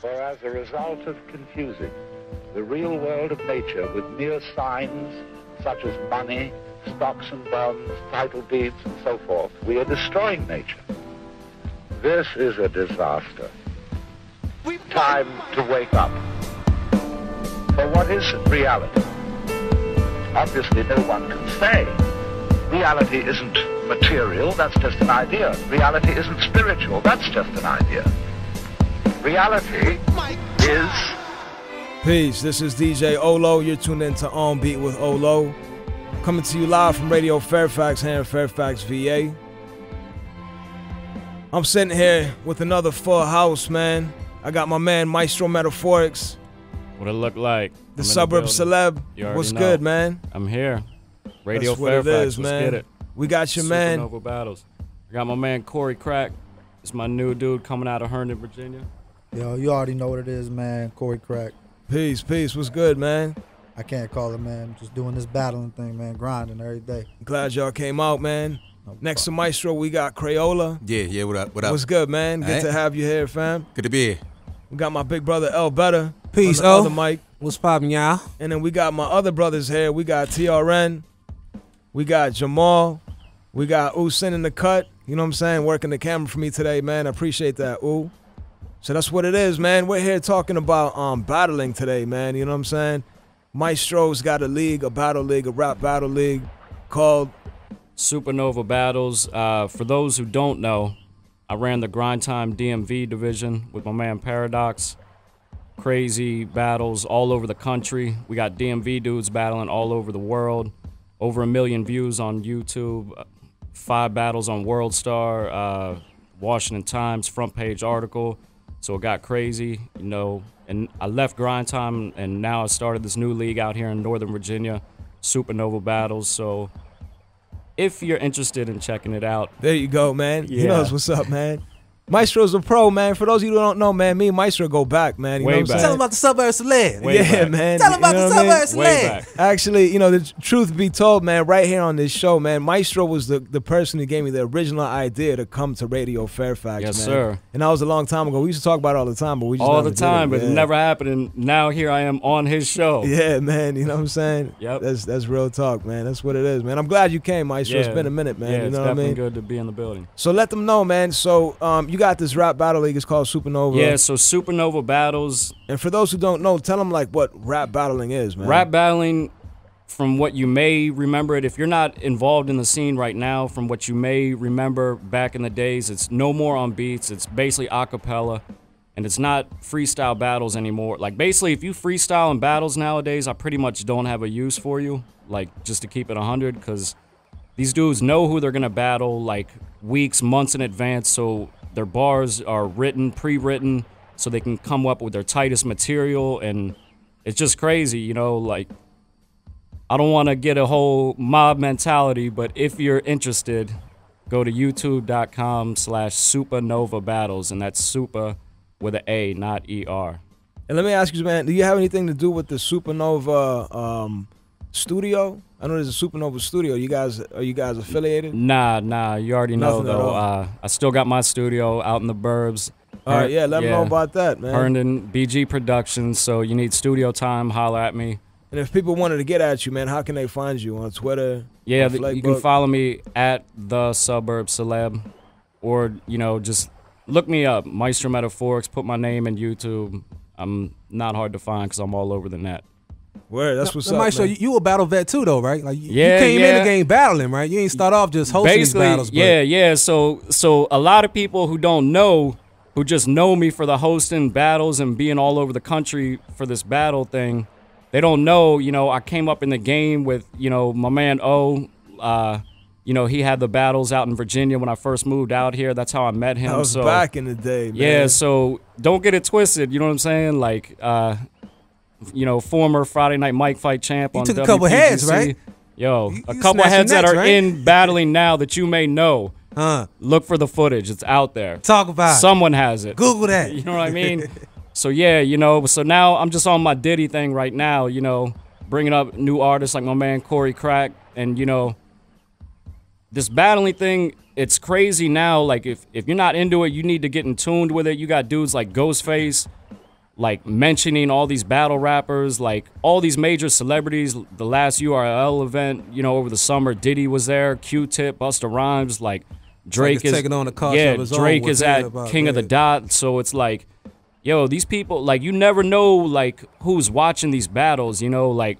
For as a result of confusing the real world of nature with mere signs such as money, stocks and bonds, title deeds, and so forth, we are destroying nature. This is a disaster. Time to wake up. For what is reality? Obviously, no one can say. Reality isn't material, that's just an idea. Reality isn't spiritual, that's just an idea. Reality is... Peace, this is djOHLOW. You're tuned in to On Beat with Ohlow. Coming to you live from Radio Fairfax here in Fairfax, VA. I'm sitting here with another full house, man. I got my man Maestro Metaphorics. What it look like? The suburb celeb. What's good, man? I'm here. Radio That's what Fairfax. it is, Let's man. get it. We got your man. Supernova Battles. I got my man Corey Crack. It's my new dude coming out of Herndon, Virginia. Yo, you already know what it is, man. Corey Crack. Peace, peace. What's good, man? I can't call it, man. Just doing this battling thing, man. Grinding every day. Glad y'all came out, man. Next to Maestro, we got KRAYOLA. Yeah, what up, what up? What's good, man? Good to have you here, fam. Good to be here. We got my big brother, L Better. Peace, on the other mic. What's poppin', y'all? And then we got my other brothers here. We got TRN. We got Jamal. We got Usin in the cut. You know what I'm saying? Working the camera for me today, man. I appreciate that, Ooh. So that's what it is, man. We're here talking about battling today, man. You know what I'm saying? Maestro's got a league, a battle league, a rap battle league called Supernova Battles. For those who don't know, I ran the Grind Time DMV division with my man Paradox. Crazy battles all over the country. We got DMV dudes battling all over the world. Over 1 million views on YouTube. 5 battles on World Star, Washington Times front page article. So it got crazy, you know. And I left Grind Time, and now I started this new league out here in Northern Virginia, Supernova Battles. So if you're interested in checking it out. There you go, man. Yeah. He knows what's up, man. Maestro's a pro, man. For those of you who don't know, man, me and Maestro go back, man. You know what I'm saying? Tell him about the suburb celeb. Yeah, man. Tell him about the suburb celeb. Actually, you know, the truth be told, man, right here on this show, man, Maestro was the person who gave me the original idea to come to Radio Fairfax, Yes, man. sir. And that was a long time ago. We used to talk about it all the time, but we just All never the time, did but it never happened. And now here I am on his show. Yeah, man. You know what I'm saying? Yep. That's real talk, man. That's what it is, man. I'm glad you came, Maestro. It's been a minute, man. Yeah, you know what I mean? it's definitely good to be in the building. So let them know, man. So you got this rap battle league. It's called Supernova. Yeah, so Supernova Battles. And for those who don't know, tell them like what rap battling is, man. Rap battling, from what you may remember it, if you're not involved in the scene right now, from what you may remember back in the days, it's no more on beats. It's basically a cappella, and it's not freestyle battles anymore. Like basically, if you freestyle in battles nowadays, I pretty much don't have a use for you. Like just to keep it 100, because these dudes know who they're gonna battle like weeks, months in advance. So their bars are written, pre-written, so they can come up with their tightest material, and it's just crazy, you know, like, I don't want to get a whole mob mentality, but if you're interested, go to youtube.com/Supernova Battles, and that's super with an A, not ER. And let me ask you, man, do you have anything to do with the Supernova studio? I know there's a Supernova studio. Are you guys affiliated? Nah, you already know, Nothing at though. all. I still got my studio out in the burbs. All right, yeah, let them know about that, man. Herndon, BG Productions, so you need studio time, holler at me. And if people wanted to get at you, man, how can they find you? On Twitter? Yeah, on you can follow me at the Suburb Celeb, or, you know, just look me up, Maestro Metaphorics, put my name in YouTube. I'm not hard to find because I'm all over the net. Word, that's what's up, Maestro, man. you a battle vet too, though, right? Like you Yeah, came in yeah. the game battling, right? You ain't start off just hosting these Basically, battles. But yeah. So a lot of people who don't know, who just know me for the hosting battles and being all over the country for this battle thing, they don't know, you know, I came up in the game with, you know, my man O. You know, he had the battles out in Virginia when I first moved out here. That's how I met him. That was so, back in the day, man. Yeah, so don't get it twisted. You know what I'm saying? Like, you know, former Friday Night Mike Fight champ on took a WPGC. couple heads, right? Yo, You a couple smashing heads that necks, are right? in battling now that you may know. Look for the footage. It's out there. Talk about it. Someone has it. Google that. You know what I mean? So, yeah, you know, so now I'm just on my Diddy thing right now, you know, bringing up new artists like my man Corey Crack. And, you know, this battling thing, it's crazy now. Like, if you're not into it, you need to get in tuned with it. You got dudes like Ghostface, like mentioning all these battle rappers, like all these major celebrities. The last URL event, you know, over the summer, Diddy was there, Q-Tip, Busta Rhymes, like Drake is taking on the culture of his Drake own is at King of the Dot. So it's like, yo, these people, like, you never know, like, who's watching these battles, you know, like,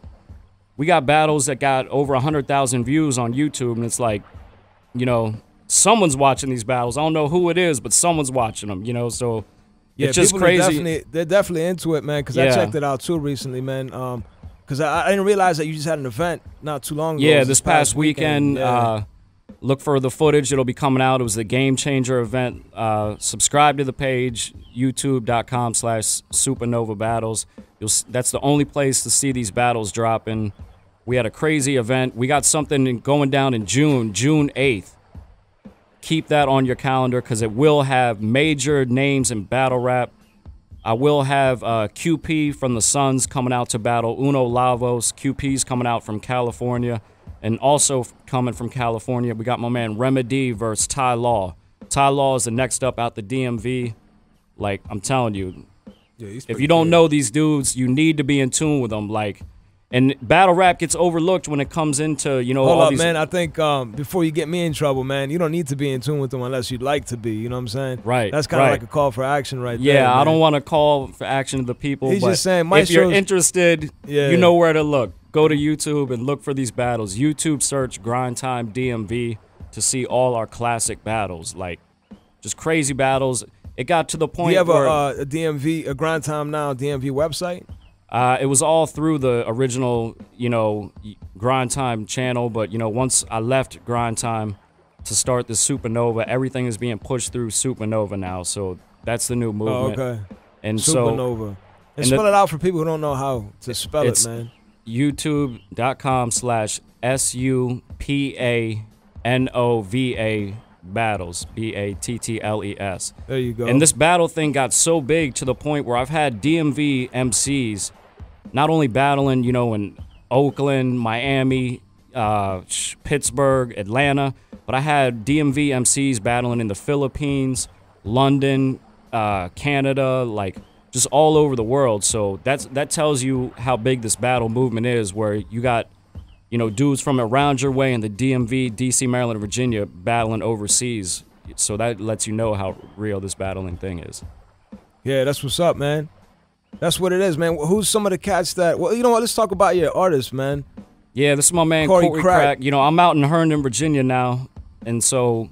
we got battles that got over 100,000 views on YouTube, and it's like, you know, someone's watching these battles. I don't know who it is, but someone's watching them, you know, so yeah, it's just crazy. They're definitely into it, man, because I checked it out, too, recently, man, because I didn't realize that you just had an event not too long ago. Yeah, this past weekend, look for the footage. It'll be coming out. It was the Game Changer event. Subscribe to the page, youtube.com/Supernova Battles. That's the only place to see these battles dropping. We had a crazy event. We got something going down in June 8th. Keep that on your calendar because it will have major names in battle rap. I will have QP from the Suns coming out to battle Uno Lavos. QP's coming out from California. And also coming from California, we got my man Remedy versus Ty Law. Ty Law is the next up out the DMV. Like, I'm telling you, if you don't know these dudes, you need to be in tune with them. Like, and battle rap gets overlooked when it comes into, you know, Hold all up, these. man. I think before you get me in trouble, man, you don't need to be in tune with them unless you'd like to be. You know what I'm saying? Right. That's kind of like a call for action right there. Yeah, I man. don't want to call for action to the people. He's but just saying, if you're interested, you know where to look. Go to YouTube and look for these battles. YouTube search Grind Time DMV to see all our classic battles. Like, just crazy battles. It got to the point Do you have where a DMV, a Grind Time Now DMV website? It was all through the original, you know, Grind Time channel. But, you know, once I left Grind Time to start the Supernova, everything is being pushed through Supernova now. So that's the new movement. Oh, okay. And Supernova. And spell it out for people who don't know how to spell it, man. youtube.com/SUPANOVA battles, BATTLES. There you go. And this battle thing got so big to the point where I've had DMV MCs not only battling, you know, in Oakland, Miami, Pittsburgh, Atlanta, but I had DMV MCs battling in the Philippines, London, Canada, like just all over the world. So that tells you how big this battle movement is, where you got, you know, dudes from around your way in the DMV, DC, Maryland, and Virginia battling overseas. So that lets you know how real this battling thing is. Yeah, that's what's up, man. That's what it is, man. Who's some of the cats that, well, you know what, let's talk about your artists, man. Yeah, this is my man Corey Crack. You know, I'm out in Herndon, Virginia now, and so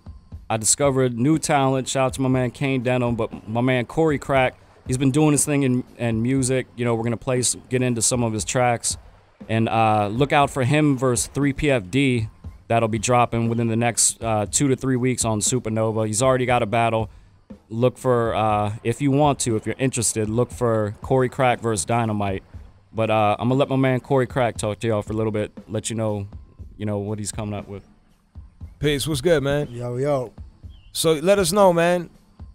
I discovered new talent. Shout out to my man Kane Denham, but my man Corey Crack, he's been doing his thing in music. You know, we're going to get into some of his tracks. And look out for him versus 3PFD. That'll be dropping within the next 2 to 3 weeks on Supernova. He's already got a battle. Look for, if you want to, if you're interested, look for Corey Crack versus Dynamite. But I'm going to let my man Corey Crack talk to y'all for a little bit, let you know, what he's coming up with. Peace. What's good, man? Yo. So let us know, man.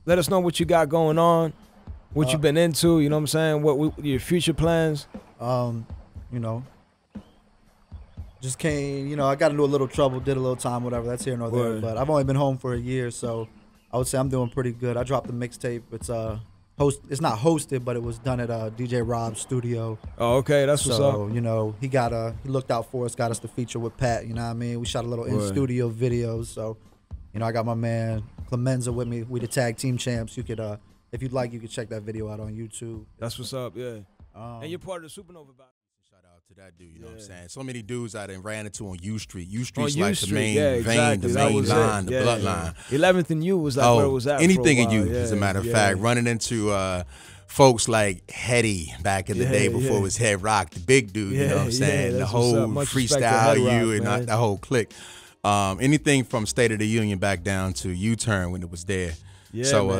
Let us know what you got going on, what you've been into, you know what I'm saying? What your future plans? You know, just came, you know, I got into a little trouble, did a little time, whatever. That's here nor there. But I've only been home for a year, so I would say I'm doing pretty good. I dropped a mixtape. It's it's not hosted, but it was done at DJ Rob's studio. Oh, okay, that's what's up. So, you know, he looked out for us, got us to feature with Pat, you know what I mean? We shot a little in-studio videos. So, you know, I got my man Clemenza with me. We the tag team champs. You could, if you'd like, you could check that video out on YouTube. That's what's up, yeah. And you're part of the Supernova battle. To that dude, you know what I'm saying? So many dudes I done ran into on U Street. U Street's like the main vein, the main line, the bloodline. 11th and U was like where it was at. Anything in U, as a matter of fact. Running into folks like Hetty back in the day before it was Head Rock, the big dude, you know what I'm saying? The whole freestyle U and the whole clique. Anything from State of the Union back down to U-Turn when it was there. Yeah, so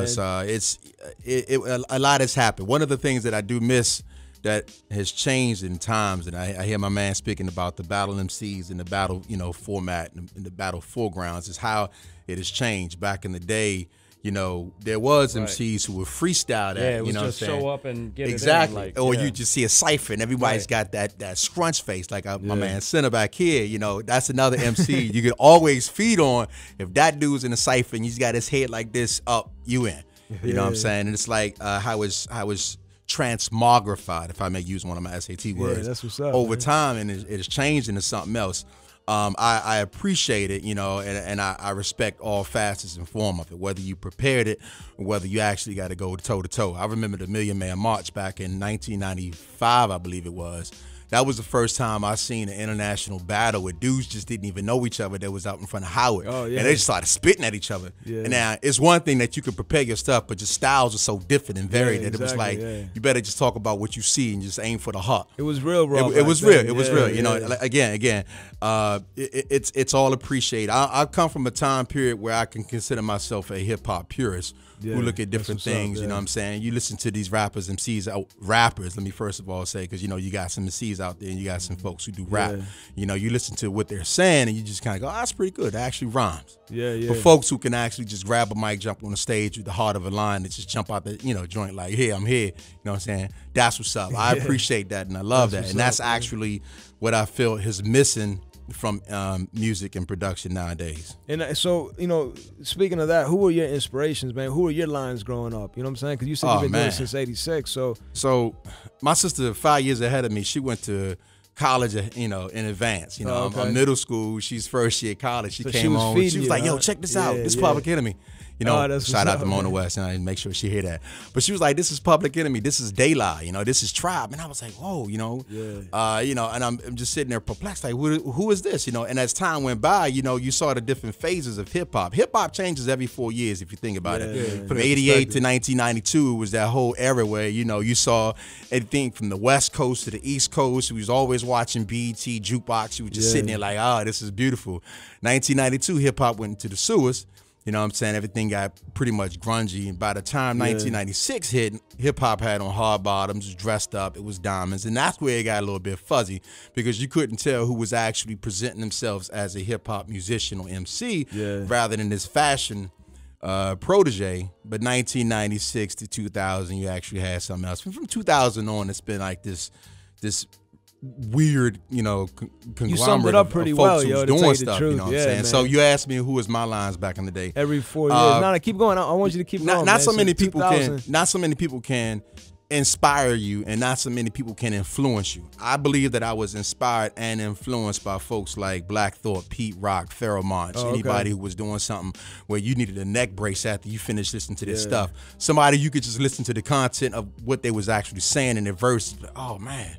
a lot has happened. One of the things that I do miss that has changed in times, and I hear my man speaking about the battle MCs and the battle, format and the battle foregrounds, is how it has changed. Back in the day, there was MCs who would freestyle that. Yeah, it was you know just what I'm saying? show up and get exactly. it in. Or you just see a cipher and everybody's got that scrunch face, like my man Center back here. That's another MC you could always feed on. If that dude's in a cipher and he's got his head like this up, you in. You know what I'm saying? And it's like how it's transmogrified, if I may use one of my SAT words, that's what's up, over man. time, and it has changed into something else. I appreciate it, and I respect all facets and form of it, whether you prepared it or whether you actually got to go toe to toe. I remember the Million Man March back in 1995, I believe it was. That was the first time I seen an international battle where dudes just didn't even know each other that was out in front of Howard. Oh, yeah. And they just started spitting at each other. Yeah. And now, it's one thing that you could prepare your stuff, but your styles are so different and varied that it was like, you better just talk about what you see and just aim for the heart. It was real, raw. It was real. It was real. You know, again, it's all appreciated. I come from a time period where I can consider myself a hip-hop purist who look at different things, you know what I'm saying? You listen to these rappers, MCs, rappers, let me first of all say, because, you know, you got some MCs out there and you got some folks who do rap. You know, you listen to what they're saying and you just kind of go, oh, that's pretty good. That actually rhymes. But folks who can actually just grab a mic, jump on the stage with the heart of a line and just jump out the, joint like, hey, I'm here. You know what I'm saying? That's what's up. I appreciate that and I love that. And that's actually what I feel is missing from music and production nowadays. And so, speaking of that, who were your inspirations, man? Who were your lines growing up? You know what I'm saying? Because you said you've been doing it since '86. So my sister, 5 years ahead of me, she went to college, in advance. I'm middle school. She's first year college. She came home. She was like, "Yo, check this out. This is Public Enemy." Shout out to Mona West, and I make sure she hear that. But she was like, "This is Public Enemy. This is De La. This is Tribe." And I was like, "Whoa, and I'm just sitting there perplexed, like, who is this? And as time went by, you saw the different phases of hip hop. Hip hop changes every 4 years, if you think about it. From '88 to 1992, it was that whole era where you saw everything from the West Coast to the East Coast. We was always watching BET Jukebox. You were just sitting there like, oh, this is beautiful. 1992, hip hop went into the sewers. You know what I'm saying? Everything got pretty much grungy. And by the time 1996 hit, hip-hop had on hard bottoms, was dressed up, it was diamonds. And that's where it got a little bit fuzzy because you couldn't tell who was actually presenting themselves as a hip-hop musician or MC rather than this fashion protege. But 1996 to 2000, you actually had something else. From 2000 on, it's been like this weird, conglomerate. You summed it up pretty well, yo, to tell you the stuff, truth. You know what I'm saying? Man. So you asked me who was my lines back in the day. Every 4 years. No, keep going. I want you to keep going. Not so many people can inspire you, and not so many people can influence you. I believe that I was inspired and influenced by folks like Black Thought, Pete Rock, Pharoah Monch, anybody who was doing something where you needed a neck brace after you finished listening to this stuff. Somebody you could just listen to the content of what they was actually saying in their verse. Oh man,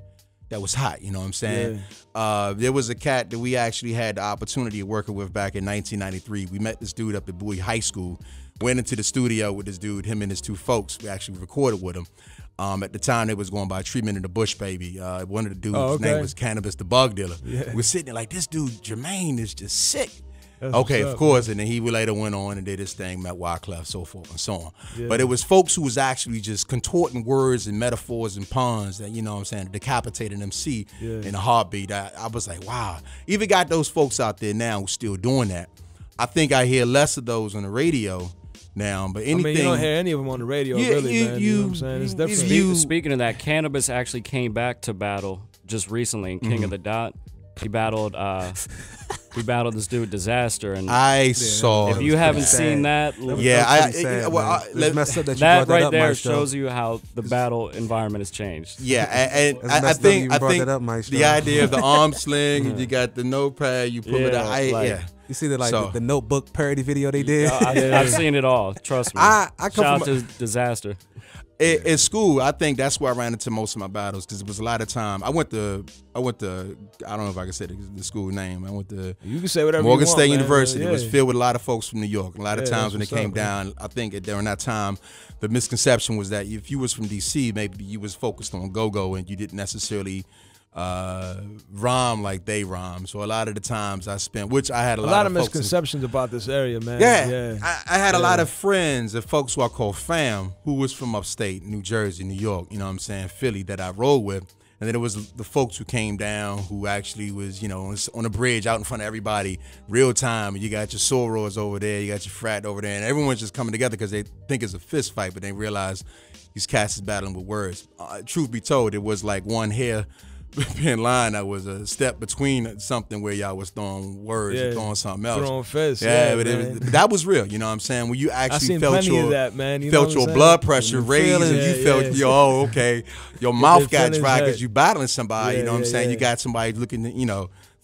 that was hot, you know what I'm saying? There was a cat that we actually had the opportunity of working with back in 1993. We met this dude up at Bowie High School, went into the studio with this dude, him and his two folks. We actually recorded with him. At the time, they was going by Treatment in the Bush, baby. One of the dudes, his name was Cannabis the Bug Dealer. We're sitting there like, this dude, Jermaine, is just sick. Of course, and then he later went on and did his thing, met Wyclef, so forth and so on. But it was folks who was actually just contorting words and metaphors and puns that, decapitating MC in a heartbeat. I was like, wow. Even got those folks out there now who's still doing that. I think I hear less of those on the radio now, but anything. You don't hear any of them on the radio, really, man. You know what I'm saying? It's different. Speaking of that, Cannabis actually came back to battle just recently in King of the Dot. He battled this dude Disaster, and I saw. If you haven't seen that, that right there shows you how the battle environment has changed. Yeah, and I think the idea of the arm sling, you got the notepad, you pull it out. You see the Notebook parody video they did? I've seen it all. Trust me. I Shout out to Disaster. In school, I think that's where I ran into most of my battles because it was a lot of time. I went to I don't know if I can say the school name. I went to you can say whatever Morgan you want, State man. University. It was filled with a lot of folks from New York. A lot of times when it came down, I think during that time, the misconception was that if you was from DC, maybe you was focused on go-go and you didn't necessarily rhyme like they rhyme. So a lot of the times I spent, which I had a lot of misconceptions about this area, man. I had a lot of friends and folks who I call fam who was from upstate, New Jersey, New York, you know what I'm saying, Philly, that I rolled with. And then there was the folks who came down who actually was, on a bridge out in front of everybody, real time. And you got your sorors over there, you got your frat over there, and everyone's just coming together because they think it's a fist fight, but they realize these cats is battling with words. Truth be told, it was like one hair being lying, I was a step between something where y'all was throwing words and throwing something else. Throwing fists. But that was real. You know what I'm saying? When you actually felt of that, man. You felt your blood pressure raise, and you felt, okay, your mouth got dry because you battling somebody. You know what I'm saying? You got somebody looking,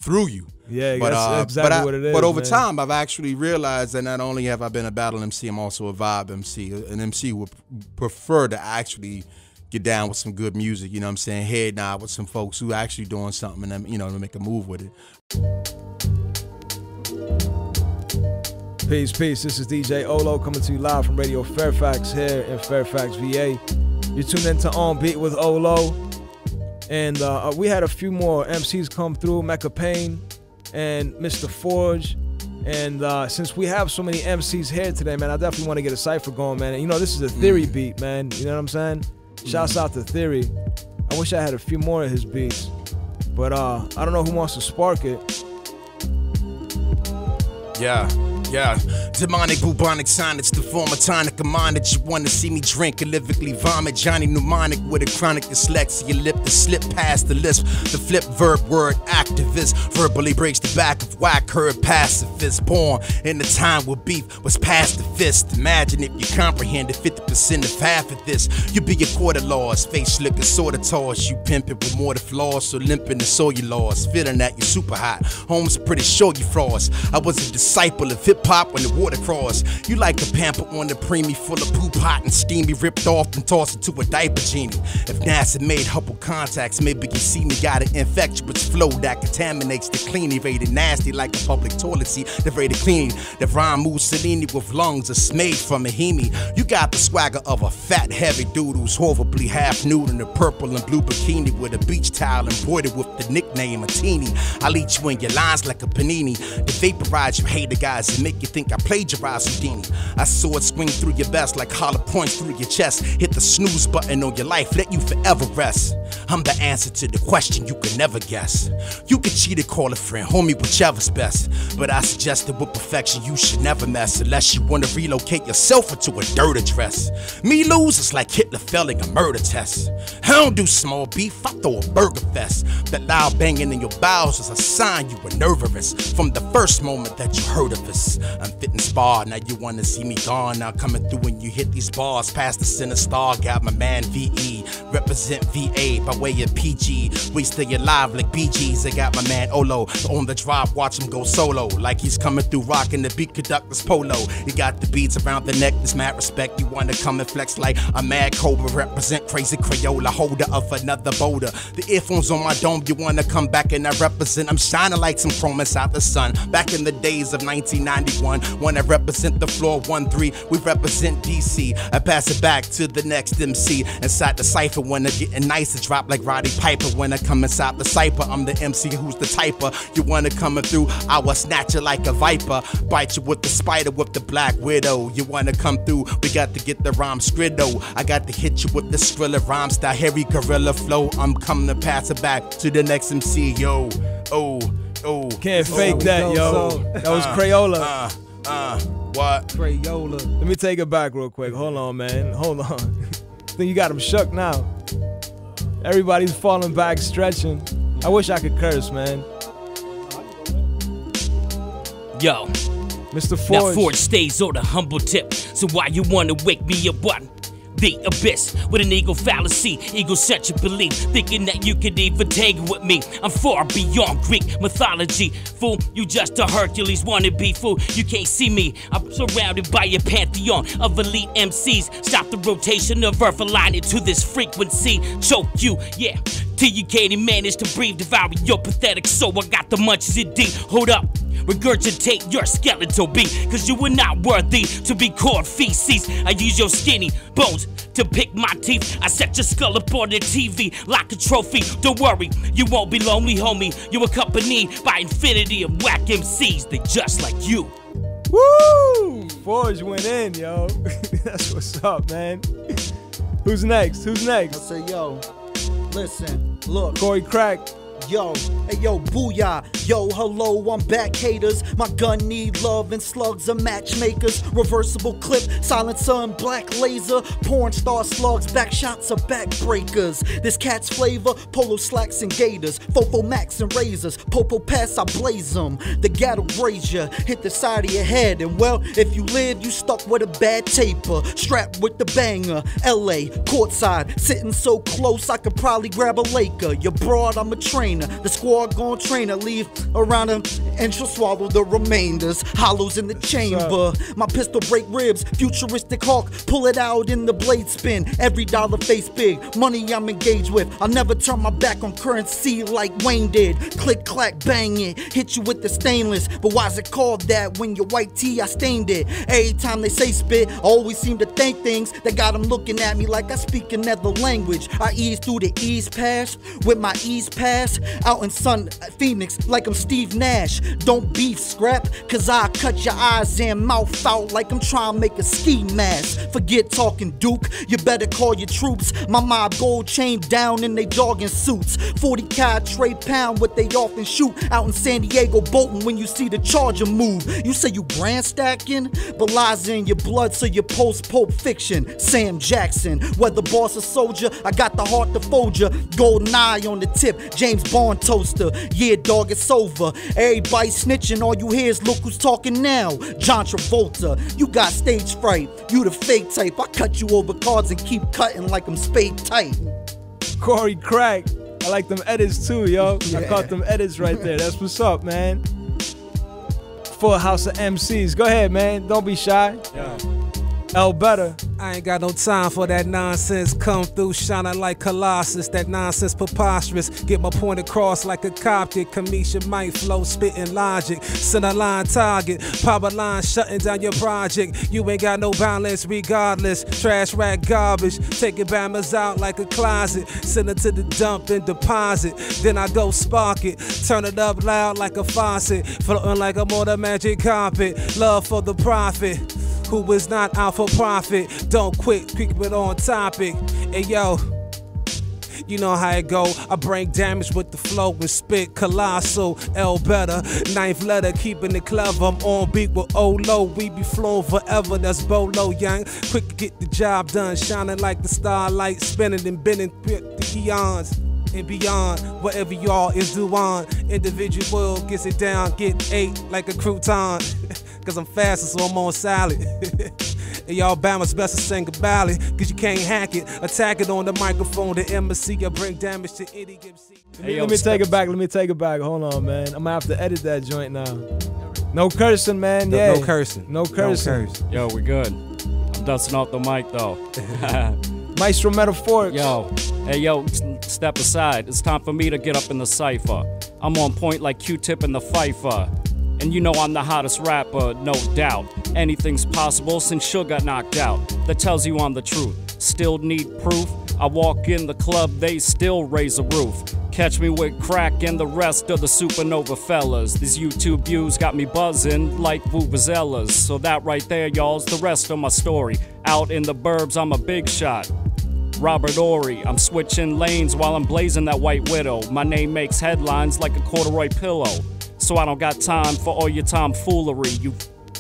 through you. Yeah, that's exactly what it is. But over time, I've actually realized that not only have I been a battle MC, I'm also a vibe MC. An MC would prefer to actually get down with some good music, you know what I'm saying? Head nod with some folks who actually doing something and, to make a move with it. Peace. This is djOHLOW coming to you live from Radio Fairfax here in Fairfax, VA. You're tuned into On Beat with Ohlow. And we had a few more MCs come through, Mecca Payne and Mr. Forge. And since we have so many MCs here today, man, I definitely want to get a cypher going, man. And, this is a Theory beat, man. You know what I'm saying? Shouts out to Theory. I wish I had a few more of his beats. But I don't know who wants to spark it. Yeah. Demonic, bubonic sonics, the form of tonic of mind that you want to see me drink, lyrically vomit. Johnny Mnemonic with a chronic dyslexia, lip to slip past the lisp. The flip verb word activist verbally breaks the back of whack herd pacifist. Born in the time where beef was past the fist. Imagine if you comprehended 50% of half of this. You'd be a quarter lost, face looking sorta toss. You pimping with more the flaws, so limping the soul you lost. Feeling that you super hot, home's pretty sure you frost. I was a disciple of hip-hop when the water crossed. You like the pamper on the preemie, full of poop hot and steamy, ripped off and tossed into a diaper genie. If NASA made Hubble contacts, maybe you see me got an infectious flow that contaminates the cleaning, rated nasty like a public toilet seat. The rated cleaning, the rhyme Mussolini with lungs are made from a hemi. You got the swagger of a fat, heavy dude who's horribly half nude in a purple and blue bikini with a beach towel embroidered with the nickname a teeny. I'll eat you in your lines like a panini, to vaporize you hater guys and make you think I plagiarized Houdini. I saw it swing through your vest like hollow points through your chest. Hit the snooze button on your life, let you forever rest. I'm the answer to the question you could never guess. You could cheat or call a friend, homie, whichever's best. But I suggest that with perfection you should never mess, unless you want to relocate yourself into a dirt address. Me lose is like Hitler failing a murder test. I don't do small beef, I throw a burger fest. That loud banging in your bowels is a sign you were nervous from the first moment that you heard of us. I'm fitting spar, now you wanna see me gone. Now coming through when you hit these bars past the center star. Got my man VE, represent VA by way of PG. We stay alive like BGs. I got my man Ohlow on the drive, watch him go solo like he's coming through rocking the beat conductor's polo. He got the beads around the neck, this mad respect. You wanna come and flex like a mad cobra, represent crazy KRAYOLA, holder of another boulder. The earphones on my dome, you wanna come back and I represent. I'm shining like some chrome inside the sun. Back in the days of 1991, when I represent the floor 1-3, we represent DC. I pass it back to the next MC inside the cypher when I'm getting nice. I drop like Roddy Piper when I come inside the cypher. I'm the MC who's the typer. You wanna coming through, I will snatch you like a viper, bite you with the spider with the black widow. You wanna come through, we got to get the rhyme scriddo. I got to hit you with the skrilla rhyme style, hairy gorilla flow. I'm coming to pass it back to the next MC, yo. Can't fake that, yo. That was KRAYOLA. What? KRAYOLA. Let me take it back real quick. Hold on, man. Hold on. I think you got him shook now. Everybody's falling back, stretching. I wish I could curse, man. Yo, Mr. Forge. now Forge stays on a humble tip. So why you wanna wake me up? What? The abyss with an ego fallacy, egocentric belief, thinking that you could even tangle with me. I'm far beyond Greek mythology. Fool, you just a Hercules wannabe. Fool, you can't see me. I'm surrounded by a pantheon of elite MCs. Stop the rotation of Earth, align it to this frequency. Choke you, yeah, till you can't even manage to breathe. Devouring your pathetic soul. I got the munchies in deep. Hold up. Regurgitate your skeletal beat, cause you were not worthy to be called feces. I use your skinny bones to pick my teeth. I set your skull up on the TV like a trophy. Don't worry, you won't be lonely, homie. You're accompanied by infinity of whack MCs. They just like you. Woo! Forge went in, yo. That's what's up, man. Who's next? Who's I next? say, yo, listen, look. Corey Crack. Yo, hey yo, booyah, yo, hello, I'm back, haters. My gun need love and slugs are matchmakers. Reversible clip, silencer and black laser. Porn star slugs, back shots are backbreakers. This cat's flavor, polo slacks and gators. Fofo max and razors, popo pass, I blaze them. The gat'll graze ya, hit the side of your head. And well, if you live, you stuck with a bad taper. Strapped with the banger, LA, courtside. Sitting so close, I could probably grab a Laker. You're broad, I'm a trainer. The squad gon' train her, leave around him, and she'll swallow the remainders. Hollows in the chamber. My pistol break ribs, futuristic hawk, pull it out in the blade spin. Every dollar face big, money I'm engaged with. I'll never turn my back on currency like Wayne did. Click, clack, bang it, hit you with the stainless. But why's it called that when your white tee, I stained it? Every time they say spit, I always seem to think things that got them looking at me like I speak another language. I ease through the East Pass with my East Pass. Out in Sun Phoenix like I'm Steve Nash. Don't beef scrap, cause I cut your eyes and mouth out like I'm trying to make a ski mask. Forget talking Duke, you better call your troops. My mob gold chain down in they jogging suits. 40 cal Trey pound what they often shoot. Out in San Diego Bolton when you see the Charger move. You say you brand stacking, but lies in your blood so you post Pulp Fiction. Sam Jackson, whether boss or soldier, I got the heart to fold ya. Golden eye on the tip, James Bond toaster. Yeah, dog, it's over. Everybody snitching, all you hear is look who's talking now. John Travolta, you got stage fright. You the fake type. I cut you over cards and keep cutting like I'm spade tight. Corey Crack, I like them edits too, yo. Yeah. I caught them edits right there. That's what's up, man. Full house of MCs. Go ahead, man. Don't be shy. Yeah. L better. I ain't got no time for that nonsense. Come through shining like Colossus. That nonsense preposterous. Get my point across like a Coptic. Kamisha might flow, spitting logic. Center line target. Power line shutting down your project. You ain't got no balance regardless. Trash rack garbage. Taking bammers out like a closet. Send it to the dump and deposit. Then I go spark it. Turn it up loud like a faucet. Floating like I'm on a magic carpet. Love for the profit. Who is not out for profit? Don't quit, keep it on topic. Hey yo, you know how it go. I bring damage with the flow and spit colossal. L better, ninth letter, keeping it clever. I'm on beat with Ohlow. We be flowing forever. That's Bolo, young. Quick to get the job done, shining like the starlight, spinning and bending the eons and beyond. Whatever y'all is doing, individual gets it down, get ate like a crouton. Cause I'm faster, so I'm on salad. And y'all Bama's best to sing a ballad, cause you can't hack it. Attack it on the microphone, the embassy, or bring damage to any MC. Let me take it back. Let me take it back. Hold on, man. I'm gonna have to edit that joint now. No cursing, man. Yeah. No cursing. No cursing. No curse. Yo, we good. I'm dusting off the mic though. Maestro Metaphorics. Yo, hey yo, step aside. It's time for me to get up in the cypher. I'm on point like Q-Tip in the Pfeiffer. And you know I'm the hottest rapper, no doubt. Anything's possible since Suge got knocked out. That tells you I'm the truth. Still need proof. I walk in the club, they still raise the roof. Catch me with Crack and the rest of the supernova fellas. These YouTube views got me buzzing like vuvuzelas. So that right there, y'all's the rest of my story. Out in the burbs, I'm a big shot. Robert Ory, I'm switching lanes while I'm blazing that white widow. My name makes headlines like a corduroy pillow. So I don't got time for all your tomfoolery. You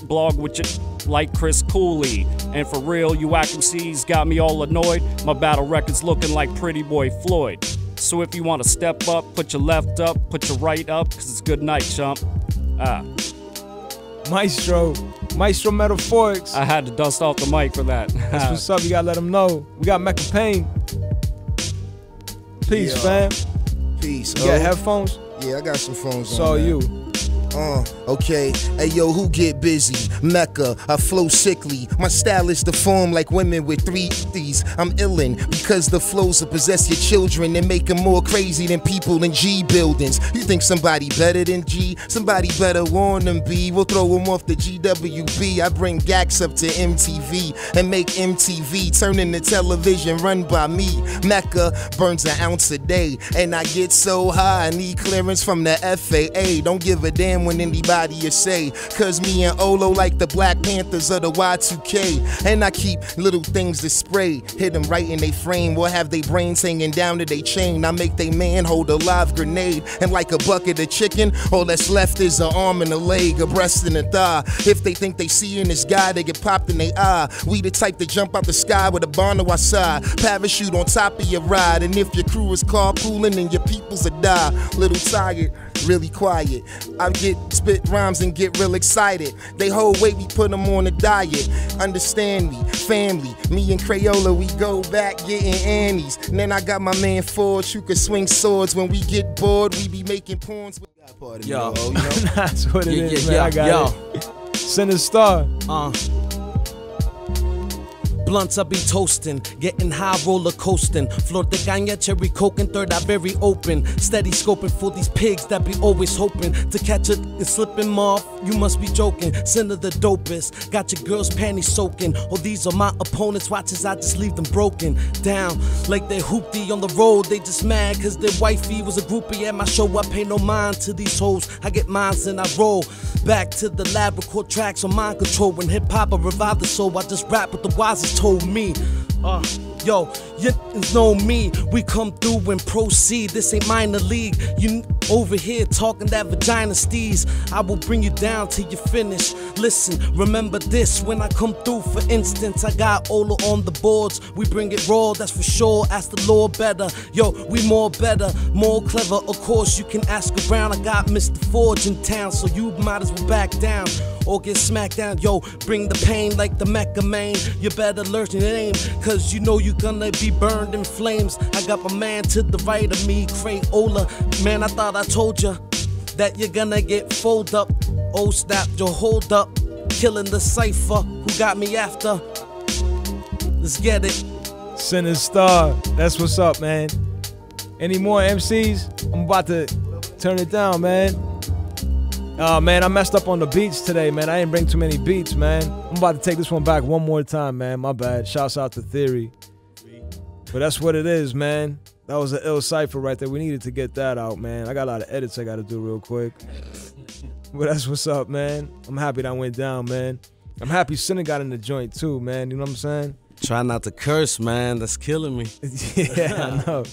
blog with your like Chris Cooley. And for real, you whack MCs got me all annoyed. My battle record's looking like Pretty Boy Floyd. So if you want to step up, put your left up, put your right up, cause it's good night, chump. Maestro Metaphorics. I had to dust off the mic for that. That's what's up, you gotta let them know. We got Mecca Payne. Peace, fam. Peace. You got headphones? Yeah, I got some phones on. So you. Okay. Hey yo, who get busy? Mecca, I flow sickly. My style is deformed like women with 3 Ds. I'm illin' because the flows will possess your children and make them more crazy than people in G buildings. You think somebody better than G? Somebody better warn them, B. We'll throw them off the GWB. I bring Gax up to MTV and make MTV turn into television run by me. Mecca burns an ounce a day, and I get so high I need clearance from the FAA. Don't give a damn when anybody you say, cause me and and Ohlow like the Black Panthers of the Y2K. And I keep little things to spray, hit them right in they frame, or have they brains hanging down to they chain. I make they man hold a live grenade, and like a bucket of chicken, all that's left is an arm and a leg, a breast and a thigh. If they think they see in this guy, they get popped in their eye. We the type to jump out the sky with a barn to our side, parachute on top of your ride. And if your crew is carpooling, then your people's a die. Little tired, really quiet. I get spit rhymes and get real excited. They whole weight, we put them on a diet. Understand me, family, me and KRAYOLA, we go back getting Annies. And then I got my man Forge who can swing swords. When we get bored, we be making porns with yo, you know? That's what it is, man. I got it. Send a star. Blunts I be toasting, getting high, roller coasting. Flor de caña, cherry coke, and third eye very open. Steady scoping for these pigs that be always hoping to catch it and slip him off. You must be joking. Send her the dopest. Got your girl's panties soaking. Oh, these are my opponents. Watch as I just leave them broken down like they hoopty on the road. They just mad cause their wifey was a groupie at my show. I pay no mind to these hoes. I get mines and I roll back to the lab, record tracks on mind control. When hip hop I revive the soul, I just rap what the wisest told me. Yo, you know me. We come through and proceed. This ain't minor league. You over here talking that vagina steez. I will bring you down till you finish. Listen, remember this when I come through. For instance, I got Ohlow on the boards. We bring it raw, that's for sure. Ask the Lord better. Yo, we more better, more clever. Of course, you can ask around. I got Mr. Forge in town, so you might as well back down or get smacked down. Yo, bring the pain like the Mecca main. You better learn your name, cause you know you gonna be burned in flames. I got my man to the right of me, KRAYOLA. Man, I thought I told ya that you're gonna get fold up. Oh snap, yo, hold up. Killing the cipher, who got me after? Let's get it. Send a star. That's what's up, man. Any more MCs? I'm about to turn it down, man. Oh, man, I messed up on the beats today, man. I didn't bring too many beats, man. I'm about to take this one back one more time, man. My bad. Shouts out to Theory. But that's what it is, man. That was an ill cipher right there. We needed to get that out, man. I got a lot of edits I got to do real quick. But that's what's up, man. I'm happy that went down, man. I'm happy Sinner got in the joint, too, man. You know what I'm saying? Try not to curse, man. That's killing me. Yeah, I know.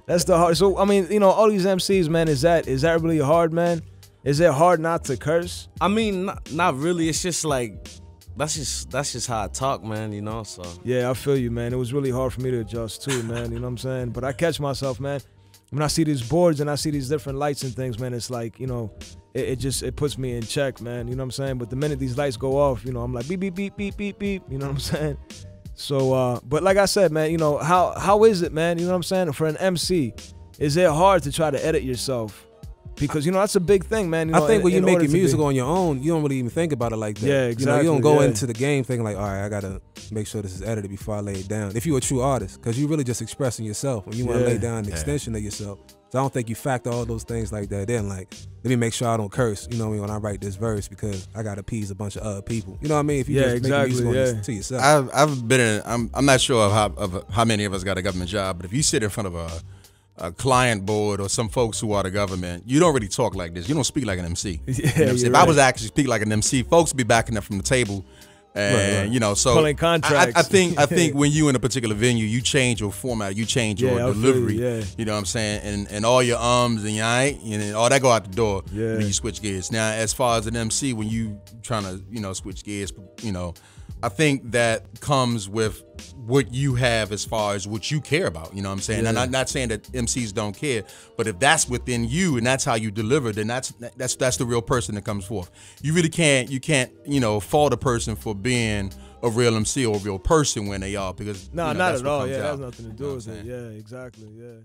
That's the hard. So, I mean, you know, all these MCs, man, is that really hard, man? Is it hard not to curse? I mean, not really. It's just like, that's just how I talk, man, you know, so. Yeah, I feel you, man. It was really hard for me to adjust too, man, you know what I'm saying? But I catch myself, man. When I see these boards and I see these different lights and things, man, it's like, you know, it puts me in check, man, you know what I'm saying? But the minute these lights go off, you know, I'm like, beep, beep, beep, beep, beep, beep, you know what I'm saying? So, but like I said, man, you know, how is it, man, you know what I'm saying? For an MC, is it hard to try to edit yourself? Because, you know, that's a big thing, man. You know, I think when you're making music on your own, you don't really even think about it like that. Yeah, exactly. You know, you don't go into the game thinking like, all right, I got to make sure this is edited before I lay it down. If you're a true artist, because you're really just expressing yourself and you want to lay down an extension of yourself. So I don't think you factor all those things like that in. Like, let me make sure I don't curse, you know what I mean, when I write this verse because I got to appease a bunch of other people. You know what I mean? If you just make music to yourself. I've been in, I'm not sure of how many of us got a government job, but if you sit in front of a client board or some folks who are the government, you don't really talk like this. You don't speak like an MC. Yeah, you know what I'm saying? If I was actually speak like an MC, folks would be backing up from the table. And you know, so pulling contracts. I think when you in a particular venue, you change your format, you change your delivery. You know what I'm saying? And all your ums and your ain't, and all that go out the door. Yeah. And then you switch gears. Now, as far as an MC, when you trying to, you know, switch gears, you know, I think that comes with what you have as far as what you care about, you know what I'm saying? And I'm not saying that MCs don't care, but if that's within you and that's how you deliver, then that's the real person that comes forth. You really can't, you know, fault a person for being a real MC or a real person when they are, because no, you know, not at all. Yeah, that has out. nothing to do with it. Yeah, exactly. Yeah.